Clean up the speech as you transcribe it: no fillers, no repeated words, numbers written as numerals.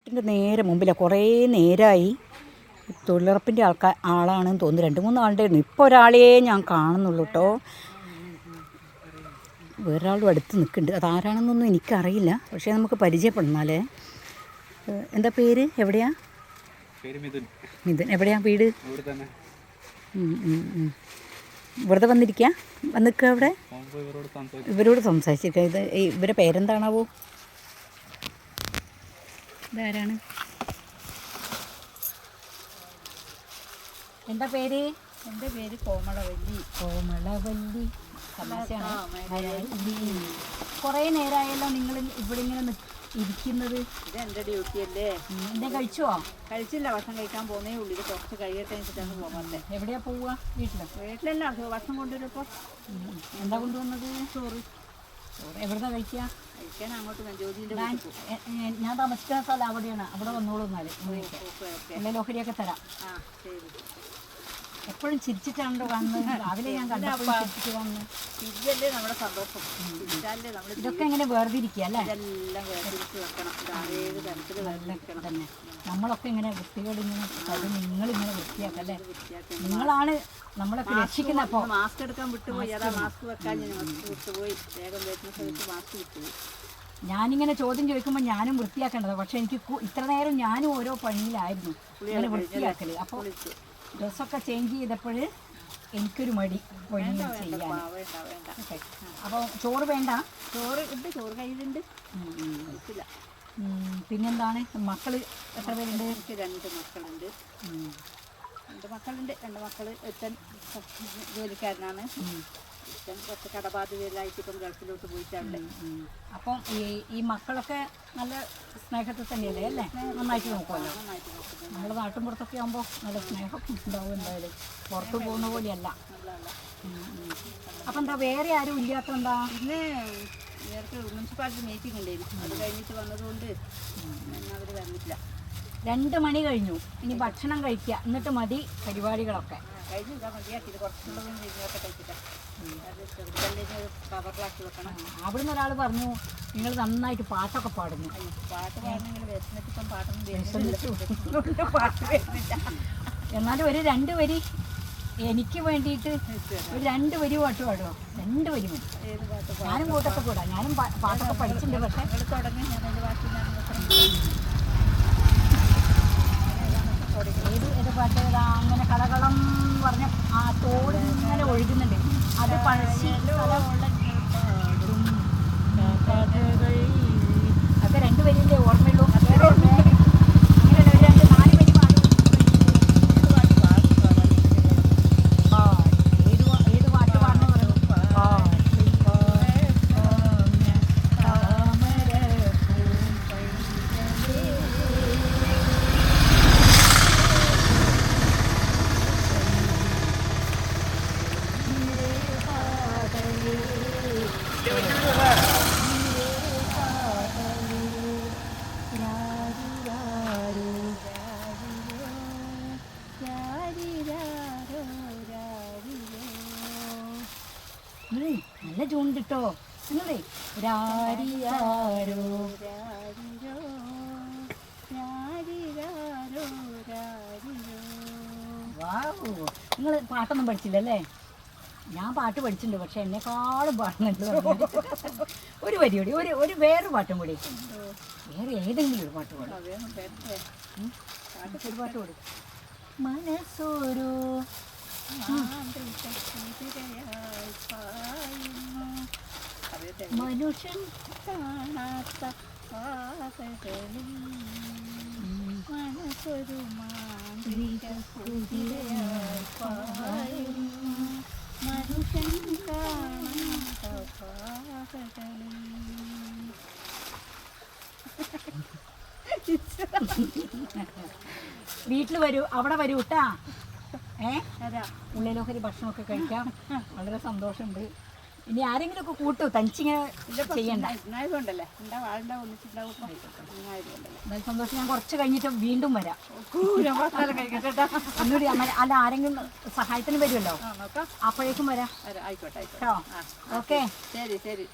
വീട്ടിൻ്റെ നേരെ മുമ്പിലാണ്. കുറേ നേരമായി തൊഴിലുറപ്പിൻ്റെ ആളാണെന്ന് തോന്നുന്നു. 2-3 ആളുടെ ആയിരുന്നു. ഇപ്പോൾ ഒരാളെ ഞാൻ കാണുന്നുള്ളൂ കേട്ടോ. വേറൊരാളും അടുത്ത് നിൽക്കുന്നുണ്ട്. അതാരാണെന്നൊന്നും എനിക്കറിയില്ല, പക്ഷേ നമുക്ക് പരിചയപ്പെടണാലേ. എന്താ പേര്? എവിടെയാ? മിഥുൻ. എവിടെയാ വീട്? വെറുതെ വന്നിരിക്കുക? വന്നിരിക്കുക അവിടെ ഇവരോട് സംസാരിച്ചിരിക്കുക. ഇവരുടെ പേരെന്താണാവോ? ഇതാരാണ്? എന്താ പേര്? എൻ്റെ പേര് കോമളവല്ലി. കോമളവല്ലി. കുറേ നേരമായല്ലോ നിങ്ങൾ ഇവിടെ ഇങ്ങനെ ഇരിക്കുന്നത്. ഇത് എൻ്റെ ഡ്യൂട്ടി അല്ലേ. എന്താ കഴിച്ചോ? കഴിച്ചില്ല, ഭക്ഷണം കഴിക്കാൻ പോകുന്നേ ഉള്ളൂ. ഇത് കുറച്ച് കഴിയട്ടെ വെച്ചിട്ടാണ് പോകാത്തത്. എവിടെയാ പോവുക? വീട്ടിലല്ല, ഭക്ഷണം കൊണ്ടുവരപ്പോൾ. എന്താ കൊണ്ടുവന്നത്? ചോറ്. എവിടുന്നാ കഴിക്കുക? കഴിക്കാൻ അങ്ങോട്ട് ജ്യോതിൻ്റെ ഞാൻ താമസിക്കുന്ന സ്ഥലം അവിടെയാണ്. അവിടെ വന്നോളൂ. എന്നാല് എല്ലാ ലോഹരിയൊക്കെ തരാം. ആ ശരി. എപ്പോഴും ചിരിച്ചിട്ടാണല്ലോ കാണുന്നത്. രാവിലെ ഞാൻ കണ്ടപ്പോൾ ചിരിച്ചിട്ട് കാണുന്നു. ഇതല്ലേ നമ്മുടെ സന്തോഷം. ഇതൊക്കെ എങ്ങനെ വേർതിരിക്കുക അല്ലേ? ഇതെല്ലാം വേർതിരിച്ച് വെക്കണം. ഏത് തരത്തിൽ വേർതിരിക്കണം തന്നെ. നമ്മളൊക്കെ ഇങ്ങനെ വൃത്തികളിങ്ങനെ നിങ്ങളിങ്ങനെ വൃത്തിയാക്കല്ലേ. നിങ്ങളാണ് നമ്മളൊക്കെ രക്ഷിക്കുന്നത്. അപ്പോൾ മാസ്ക് എടുക്കാൻ വിട്ടുപോയി. അതാ മാസ്ക് വെക്കാൻ ഞാൻ വിട്ടുപോയി. വേഗം വരുന്ന സമയത്ത് മാസ്ക് വിട്ടുപോയി. ഞാനിങ്ങനെ ചോദ്യം ചോദിക്കുമ്പോൾ ഞാനും വൃത്തിയാക്കേണ്ടത്. പക്ഷെ എനിക്ക് ഇത്ര നേരം ഞാനും ഓരോ പണിയിലായിരുന്നു ഇങ്ങനെ വൃത്തിയാക്കല്. അപ്പോൾ ഡ്രസ്സൊക്കെ ചേഞ്ച് ചെയ്തപ്പോൾ എനിക്കൊരു മടി ചെയ്യാൻ. അപ്പോൾ ചോറ് വേണ്ട? ചോറ് ഉണ്ട്, ചോറ് കയ്യിലുണ്ട്. പിന്നെന്താണ്? മക്കൾ എത്ര പേരുണ്ട്? എനിക്ക് 2 മക്കളുണ്ട്. 2 മക്കളുണ്ട്. 2 മക്കൾ. ഒരുത്തൻ ജോലിക്കാരനാണ്. കുറച്ച് കടബാധ്യതയിലായിട്ട് ഇപ്പം ഗൾഫിലോട്ട് പോയിട്ടുണ്ട്. അപ്പം ഈ മക്കളൊക്കെ നല്ല സ്നേഹത്തിൽ തന്നെയല്ലേ അല്ലേ? നന്നായിട്ട് നോക്കുമല്ലോ. നമ്മുടെ നാട്ടും പുറത്തൊക്കെ ആകുമ്പോൾ നല്ല സ്നേഹം ഉണ്ടാവും. എന്തായാലും പുറത്ത് പോകുന്ന പോലെയല്ല. അപ്പം എന്താ വേറെ ആരും ഇല്ലാത്ത? എന്താ ഇന്ന് നേരത്തെ മുനിസിപ്പാലിറ്റി മീറ്റിംഗ് ഉണ്ടായിരുന്നു. അത് കഴിഞ്ഞിട്ട് വന്നതുകൊണ്ട് അവർ വന്നിട്ടില്ല. 2 മണി കഴിഞ്ഞു. ഇനി ഭക്ഷണം കഴിക്കുക, എന്നിട്ട് മതി പരിപാടികളൊക്കെ. കഴിഞ്ഞു. ഇതാ മതിയാക്കി. ഇത് കുറച്ചുള്ളതും കഴിഞ്ഞൊക്കെ കഴിച്ചിട്ട് കവറിലാക്കി വെക്കണം. അവിടുന്ന് ഒരാൾ പറഞ്ഞു നിങ്ങൾ നന്നായിട്ട് പാട്ടൊക്കെ പാടുന്നു. പാട്ട് പാടണമെങ്കിൽ വിശന്നിട്ടിപ്പം പാട്ടൊന്നും പാട്ട് വരുന്നില്ല. എന്നാലും ഒരു 2 വരി എനിക്ക് വേണ്ടിയിട്ട് ഒരു 2 വരി പാട്ട് പാടുമോ? 2 വരി മതി. ഞാനും കൂട്ടൊക്കെ കൂടാ. ഞാനും പാട്ടൊക്കെ പഠിച്ചിട്ടുണ്ട്. പക്ഷേ തുടങ്ങി ഞാനൊരു പാട്ട് ഏത് പാട്ട്? അങ്ങനെ കളകളം പറഞ്ഞ ആ തോട് ഇങ്ങനെ ഒഴുകുന്നുണ്ട്. അത് പഴശ്ശി അതൊക്കെ 2 വരിയില്ലേ ഓർമ്മയുള്ളൂ. അങ്ങനെ ഒരു 2-4 വരി പാടും. ഏത് പാട്ട് പാടണം പറഞ്ഞു? നല്ല ചൂണ്ട് കിട്ടോ നിങ്ങളേ. രാരിരാരോ വാവൂ. നിങ്ങൾ പാട്ടൊന്നും പഠിച്ചില്ലല്ലേ? ഞാൻ പാട്ട് പഠിച്ചിട്ടുണ്ട്, പക്ഷെ എന്നെക്കാളും പാടുന്നുണ്ട്. ഒരു വരിയോടി ഒരു വേറൊരു പാട്ടും കൂടി. വേറെ ഏതെങ്കിലും ഒരു പാട്ട് പാടും. ഒരു പാട്ട് പാടും. മനസ്സൊരു മനുഷ്യൻ കാണാത്ത മനസ്സൊരു മാന്ത്രിക കുതിരയായി പായുന്നു. മനുഷ്യൻ കാണാത്ത പാതകളിൽ. വീട്ടിൽ വരൂ, അവിടെ വരൂ കേട്ടാ. ഉള്ളിലൊക്കെ ഭക്ഷണമൊക്കെ കഴിക്കാം. വളരെ സന്തോഷമുണ്ട്. ഇനി ആരെങ്കിലും ഒക്കെ കൂട്ടു, തനിച്ചിങ്ങനെ ചെയ്യണ്ട. എന്തായാലും സന്തോഷം. ഞാൻ കുറച്ച് കഴിഞ്ഞിട്ട് വീണ്ടും വരാം. ഒന്നുകൂടി അല്ല, ആരെങ്കിലും സഹായത്തിന് വരുമല്ലോ, അപ്പോഴേക്കും വരാം. ആയിക്കോട്ടെ. ഓക്കെ, ശരി ശരി.